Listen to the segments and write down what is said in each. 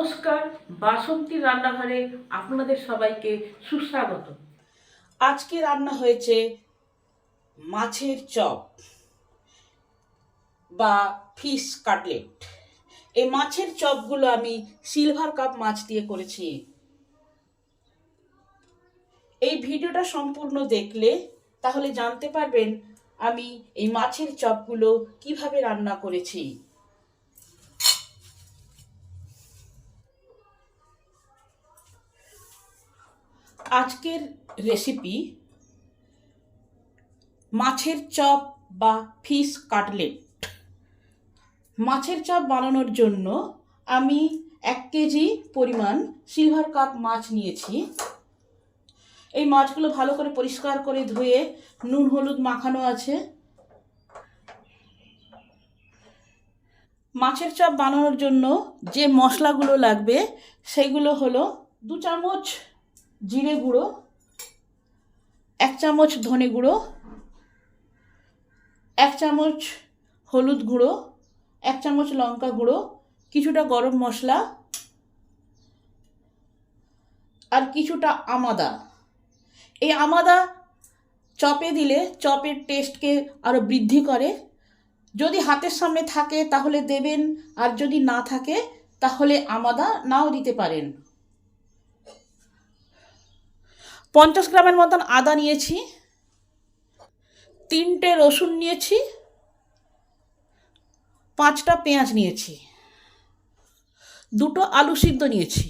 নমস্কার, বাসন্তী রান্নাঘরে আপনাদের সবাইকে সুস্বাগত। আজকে রান্না হয়েছে মাছের চপ বা ফিশ কাটলেট। এই মাছের চপগুলো আমি সিলভার কাপ মাছ দিয়ে করেছি। এই ভিডিওটা সম্পূর্ণ দেখলে তাহলে জানতে পারবেন আমি এই মাছের চপগুলো কিভাবে রান্না করেছি। আজকের রেসিপি মাছের চপ বা ফিশ কাটলেট। মাছের চপ বানানোর জন্য আমি 1 কেজি পরিমাণ সিলভার কাপ মাছ নিয়েছি। এই মাছগুলো ভালো করে পরিষ্কার করে ধুয়ে নুন হলুদ মাখানো আছে। মাছের চপ বানানোর জন্য যে মশলাগুলো লাগবে সেগুলো হলো 2 চামচ জিরে গুঁড়ো, 1 চামচ ধনে গুঁড়ো, 1 চামচ হলুদ গুঁড়ো, 1 চামচ লঙ্কা গুঁড়ো, কিছুটা গরম মশলা আর কিছুটা আমাদা। এই আমাদা চপে দিলে চপের টেস্টকে আরও বৃদ্ধি করে। যদি হাতের সামনে থাকে তাহলে দেবেন, আর যদি না থাকে তাহলে আমাদা নাও দিতে পারেন। 50 গ্রামের মতন আদা নিয়েছি, 3টে রসুন নিয়েছি, 5টা পেঁয়াজ নিয়েছি, 2টো আলু সিদ্ধ নিয়েছি,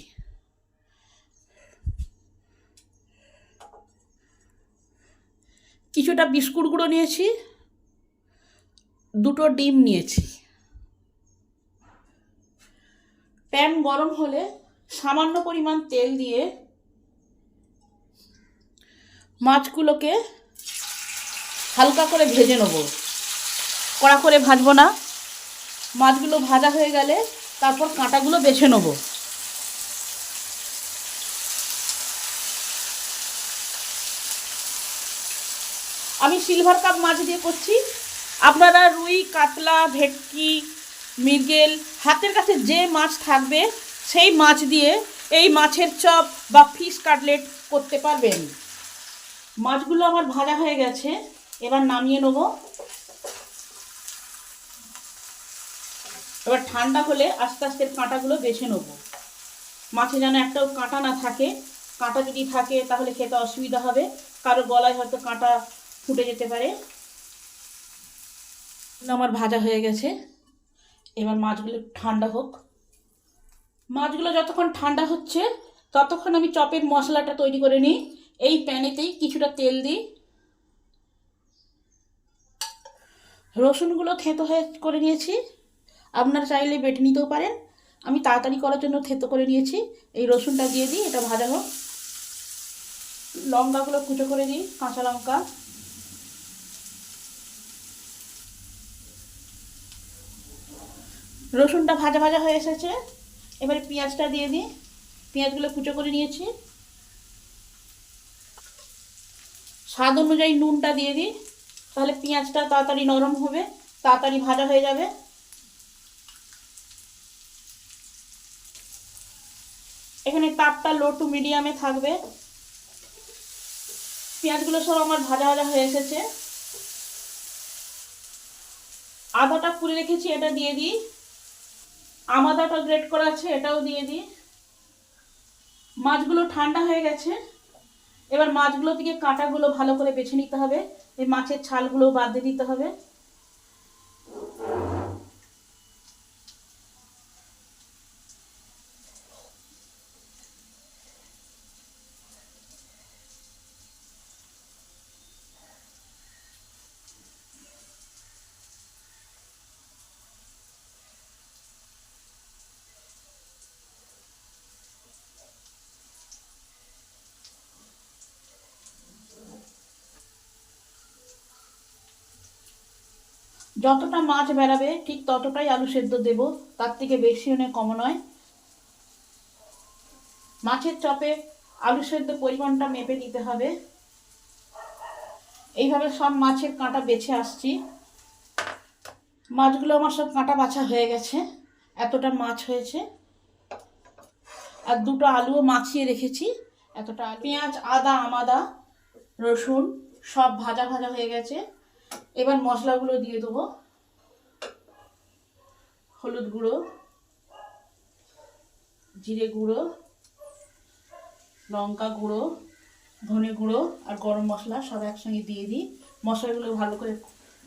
কিছুটা বিস্কুট গুঁড়ো নিয়েছি, 2টো ডিম নিয়েছি। প্যান গরম হলে সামান্য পরিমাণ তেল দিয়ে মাছগুলোকে হালকা করে ভেজে নেব, কড়া করে ভাজবো না। মাছগুলো ভাজা হয়ে গেলে তারপর কাঁটাগুলো বেছে নেব। আমি সিলভার কাপ মাছ দিয়ে করছি, আপনারা রুই, কাতলা, ভেটকি, মৃগেল, হাতের কাছে যে মাছ থাকবে সেই মাছ দিয়ে এই মাছের চপ বা ফিশ কাটলেট করতে পারবেন। মাছগুলো আমার ভাজা হয়ে গেছে, এবার নামিয়ে নেব। এবার ঠান্ডা হলে আস্তে আস্তে কাঁটাগুলো বেছে নেব। মাছে যেন একটাও কাঁটা না থাকে। কাঁটা যদি থাকে তাহলে খেতে অসুবিধা হবে, কারো গলায় হয়তো কাঁটা ফুটে যেতে পারে। আমার ভাজা হয়ে গেছে, এবার মাছগুলো ঠান্ডা হোক। মাছগুলো যতক্ষণ ঠান্ডা হচ্ছে ততক্ষণ আমি চপের মশলাটা তৈরি করে নিই। এই প্যানেতেই কিছুটা তেল দিই, রসুনগুলো থেঁতো হয়ে করে নিয়েছি, আপনারা চাইলে বেটে নিতেও পারেন। আমি তাড়াতাড়ি করার জন্য থেঁতো করে নিয়েছি। এই রসুনটা দিয়ে দিই, এটা ভাজা হোক। লঙ্কাগুলো কুচো করে দিই, কাঁচা লঙ্কা, রসুনটা ভাজা ভাজা হয়ে এসেছে। এবারে পেঁয়াজটা দিয়ে দিই, পেঁয়াজগুলো কুচো করে নিয়েছি। স্বাদ অনুযায়ী নুনটা দিয়ে দিই, তাহলে পেঁয়াজটা তাড়াতাড়ি নরম হবে, তাড়াতাড়ি ভাজা হয়ে যাবে। এখানে তাপটা লো টু মিডিয়ামে থাকবে। পেঁয়াজগুলো সব আমার ভাজা ভাজা হয়ে এসেছে। আদাটা কুড়ে রেখেছি, এটা দিয়ে দিই। আমাদাটা গ্রেট করা আছে, এটাও দিয়ে দিই। মাছগুলো ঠান্ডা হয়ে গেছে, এবার মাছগুলো থেকে কাঁটাগুলো ভালো করে বেছে নিতে হবে। এই মাছের ছালগুলো বাদ দিয়ে দিতে হবে। যতটা মাছ বেরাবে ঠিক ততটাই আলু সেদ্ধ দেব, তার থেকে বেশি নয় কম নয়। মাছের চপে আলু সেদ্ধ পরিমাণটা মেপে দিতে হবে। এইভাবে সব মাছের কাঁটা বেছে আসছি। মাছগুলো আমার সব কাঁটা বাছা হয়ে গেছে, এতটা মাছ হয়েছে। আর দুটো আলুও মাখিয়ে রেখেছি। এতটা পেঁয়াজ, আদা, আমাদা, রসুন সব ভাজা ভাজা হয়ে গেছে। এবার মশলাগুলো দিয়ে দেবো। হলুদ গুঁড়ো, জিরে গুঁড়ো, লঙ্কা গুঁড়ো, ধনে গুঁড়ো আর গরম মশলা সব একসঙ্গে দিয়ে দিই। মশলাগুলো ভালো করে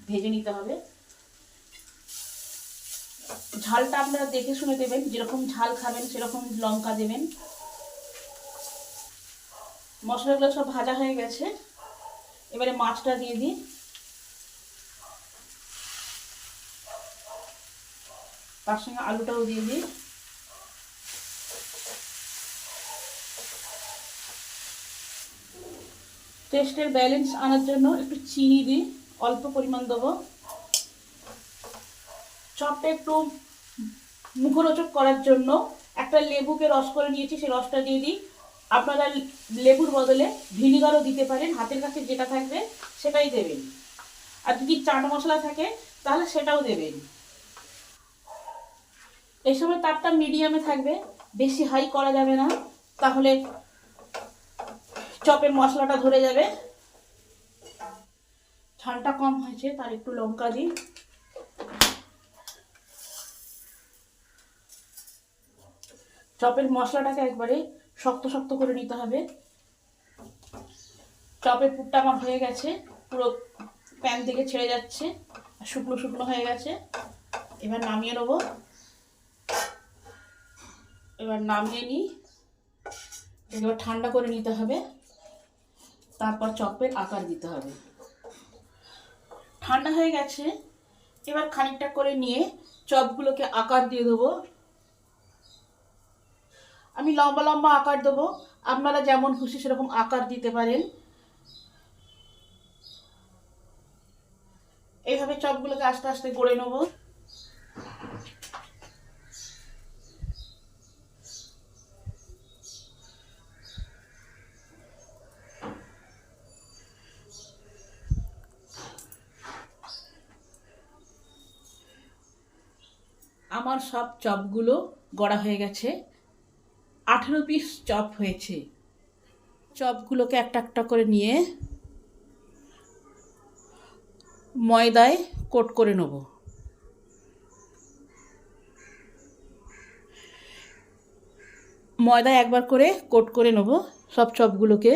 ভেজে নিতে হবে। ঝালটা আপনারা দেখে শুনে দেবেন, যেরকম ঝাল খাবেন সেরকম লঙ্কা দেবেন। মশলাগুলো সব ভাজা হয়ে গেছে, এবারে মাছটা দিয়ে দিই। তার সঙ্গে আলুটাও দিয়ে দিই। টেস্টের ব্যালেন্স আনার জন্য একটু চিনি দিই, অল্প পরিমাণ দেবো। চপটা একটু মুখরোচক করার জন্য একটা লেবুকে রস করে নিয়েছি, সেই রসটা দিয়ে দিই। আপনারা লেবুর বদলে ভিনিগারও দিতে পারেন, হাতের কাছে যেটা থাকবে সেটাই দেবেন। আর যদি চাট মশলা থাকে তাহলে সেটাও দেবেন। এই সময় তাপটা মিডিয়ামে থাকবে, বেশি হাই করা যাবে না, তাহলে চপের মশলাটা ধরে যাবে। ঝালটা কম হয়েছে, তার একটু লঙ্কা দিই। চপের মশলাটাকে একবারে শক্ত শক্ত করে নিতে হবে। চপের পুরটা আমার হয়ে গেছে, পুরো প্যান থেকে ছেড়ে যাচ্ছে, শুকনো শুকনো হয়ে গেছে। এবার নামিয়ে নেব। এবার নামিয়ে নিই, এবার ঠান্ডা করে নিতে হবে, তারপর চপের আকার দিতে হবে। ঠান্ডা হয়ে গেছে, এবার খানিকটা করে নিয়ে চপগুলোকে আকার দিয়ে দেবো। আমি লম্বা লম্বা আকার দেবো, আপনারা যেমন খুশি সেরকম আকার দিতে পারেন। এইভাবে চপগুলোকে আস্তে আস্তে গড়ে নেব। আমার সব চপগুলো গড়া হয়ে গেছে, 18 পিস চপ হয়েছে। চপগুলোকে একটা একটা করে নিয়ে ময়দায় কোট করে নেব। ময়দায় একবার করে কোট করে নেব সব চপগুলোকে।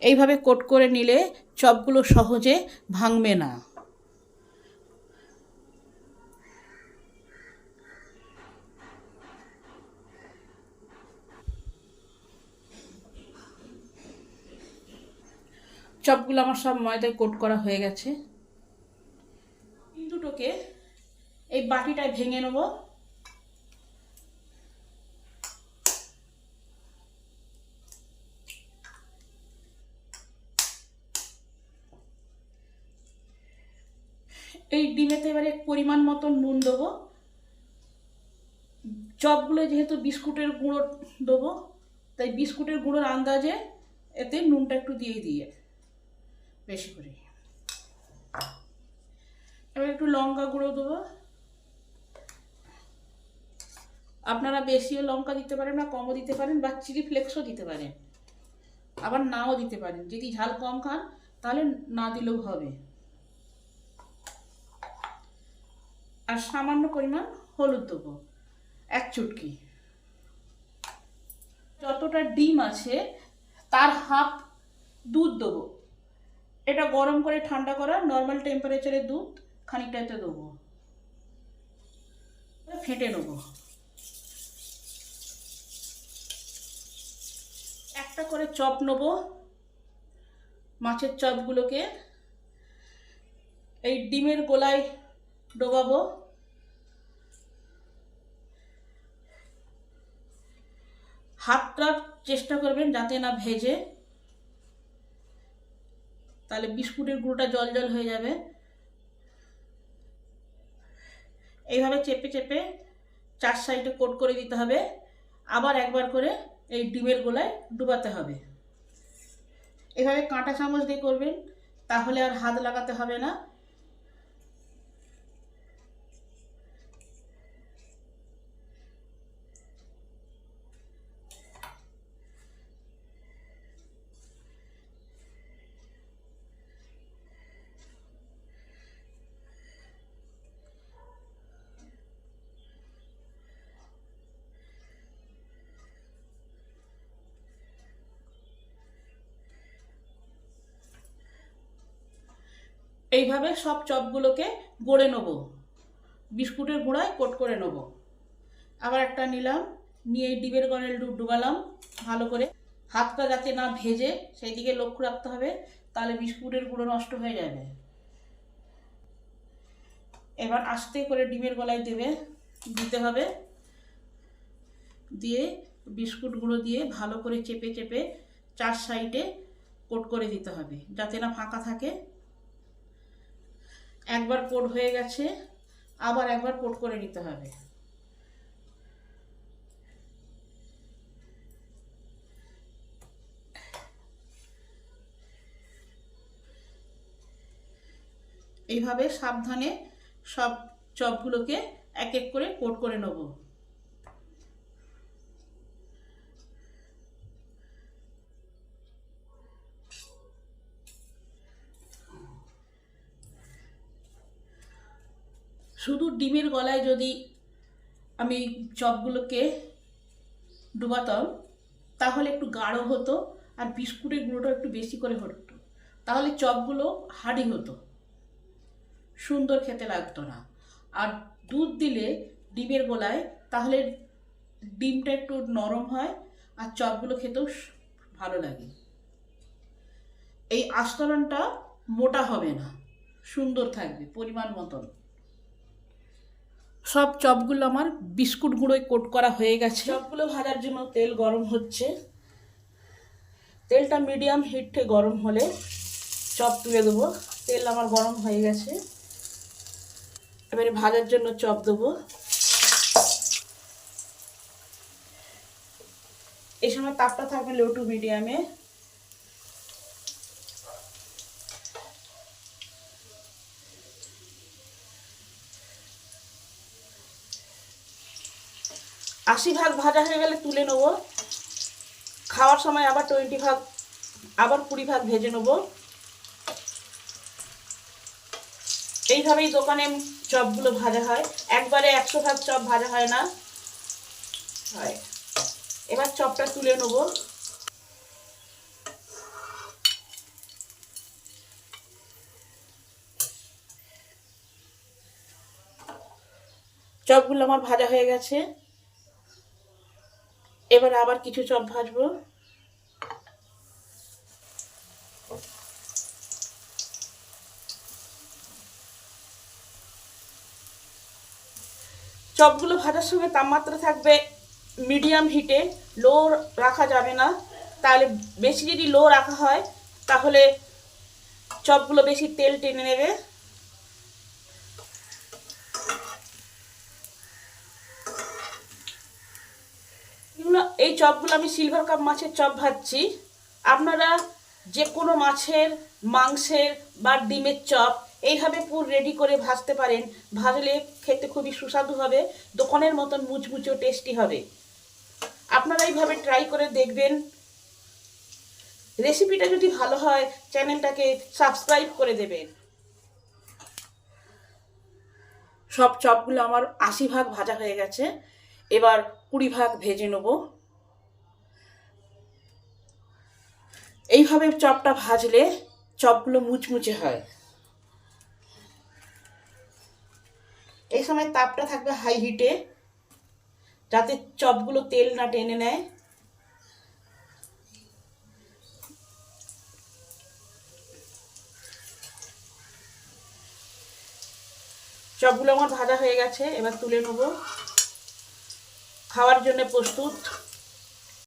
এইভাবে কোট করে নিলে চপগুলো সহজে ভাঙবে না। চপগুলো আমার সব ময়দায় কোট করা হয়ে গেছে। দুটোকে এই বাটিটায় ভেঙে নেব। এই ডিমেতে এবারে পরিমাণ মতো নুন দেবো। চপগুলো যেহেতু বিস্কুটের গুঁড়ো দেবো, তাই বিস্কুটের গুঁড়োর আন্দাজে এতে নুনটা একটু দিয়ে বেশি করে। এবার একটু লঙ্কা গুঁড়ো দেবো। আপনারা বেশিও লঙ্কা দিতে পারেন না, কমও দিতে পারেন, বা চিলি ফ্লেক্সও দিতে পারেন, আবার নাও দিতে পারেন। যদি ঝাল কম খান তাহলে না দিলেও হবে। আর সামান্য পরিমাণ হলুদ দেবো, 1 চুটকি। যতটা ডিম আছে তার হাফ দুধ দেবো। এটা গরম করে ঠান্ডা করা নর্মাল টেম্পারেচারে দুধ খানিকটা এতে দেবো, ফেটে নেব। একটা করে চপ নেব। মাছের চপগুলোকে এই ডিমের গোলায় ডোবাবো। হাতটা চেষ্টা করবেন যাতে না ভেজে, তাহলে বিস্কুটের গুঁড়োটা জল জল হয়ে যাবে। এইভাবে চেপে চেপে 4 সাইডে কোট করে দিতে হবে। আবার একবার করে এই ডিমের গোলায় ডুবাতে হবে। এভাবে কাঁটা চামচ দিয়ে করবেন, তাহলে আর হাত লাগাতে হবে না। এইভাবে সব চপগুলোকে গড়ে নেব, বিস্কুটের গুঁড়ায় কোট করে নেব। আবার একটা নিলাম, নিয়ে ডিমের গড়ায় ডুবালাম ভালো করে। হাতটা যাতে না ভেজে সেই দিকে লক্ষ্য রাখতে হবে, তাহলে বিস্কুটের গুঁড়ো নষ্ট হয়ে যাবে। এবার আস্তে করে ডিমের গলায় দিতে হবে, দিয়ে বিস্কুট গুঁড়ো দিয়ে ভালো করে চেপে চেপে 4 সাইডে কোট করে দিতে হবে, যাতে না ফাঁকা থাকে। একবার কোট হয়ে গেছে, আবার একবার কোট করে নিতে হবে। এইভাবে সাবধানে সব চপগুলোকে এক এক করে কোট করে নেব। শুধু ডিমের গলায় যদি আমি চপগুলোকে ডুবাতাম তাহলে একটু গাঢ় হতো, আর বিস্কুটের গুঁড়োটা একটু বেশি করে হতো, তাহলে চপগুলো হার্ডি হতো, সুন্দর খেতে লাগতো না। আর দুধ দিলে ডিমের গলায়, তাহলে ডিমটা একটু নরম হয় আর চপগুলো খেতেও ভালো লাগে। এই আস্তরণটা মোটা হবে না, সুন্দর থাকবে পরিমাণ মতন। সব চপগুলো আমার বিস্কুট গুঁড়োয় কোট করা হয়ে গেছে। চপগুলো ভাজার জন্য তেল গরম হচ্ছে। তেলটা মিডিয়াম হিটে গরম হলে চপ তুলে দেবো। তেল আমার গরম হয়ে গেছে, এবারে ভাজার জন্য চপ দেবো। এই সময় তাপটা থাকবে লো টু মিডিয়ামে। আশি ভাগ ভাজা হয়ে গেলে তুলে নেব। খাওয়ার সময় আবার 20 ভাগ, আবার 20 ভাগ ভেজে নেব। এইভাবেই দোকানে চপগুলো ভাজা হয়, একবারে 100 ভাগ চপ ভাজা হয় না। এবার চপটা তুলে নেব। চপগুলো আমার ভাজা হয়ে গেছে, এবার আবার কিছু চপ ভাজবো। চপগুলো ভাজার সময় তাপমাত্রা থাকবে মিডিয়াম হিটে, লো রাখা যাবে না, তাহলে বেশি যদি লো রাখা হয় তাহলে চপগুলো বেশি তেল টেনে নেবে। এই চপগুলো আমি সিলভার কাপ মাছের চপ ভাজছি। আপনারা যে কোনো মাছের, মাংসের বা ডিমের চপ এইভাবে পুরো রেডি করে ভাজতে পারেন। ভাজলে খেতে খুবই সুস্বাদু হবে, দোকানের মতন মুচমুচে টেস্টি হবে। আপনারা এইভাবে ট্রাই করে দেখবেন। রেসিপিটা যদি ভালো হয় চ্যানেলটাকে সাবস্ক্রাইব করে দেবেন। সব চপগুলো আমার 80 ভাগ ভাজা হয়ে গেছে, এবার 20 ভাগ ভেজে নেব। এইভাবে চপটা ভাজলে চপগুলো মুচমুচে হয়। এই সময় তাপটা থাকবে হাই হিটে, যাতে চপগুলো তেল না টেনে নেয়। চপগুলো আমার ভাজা হয়ে গেছে, এবার তুলে নেব। খাওয়ার জন্য প্রস্তুত।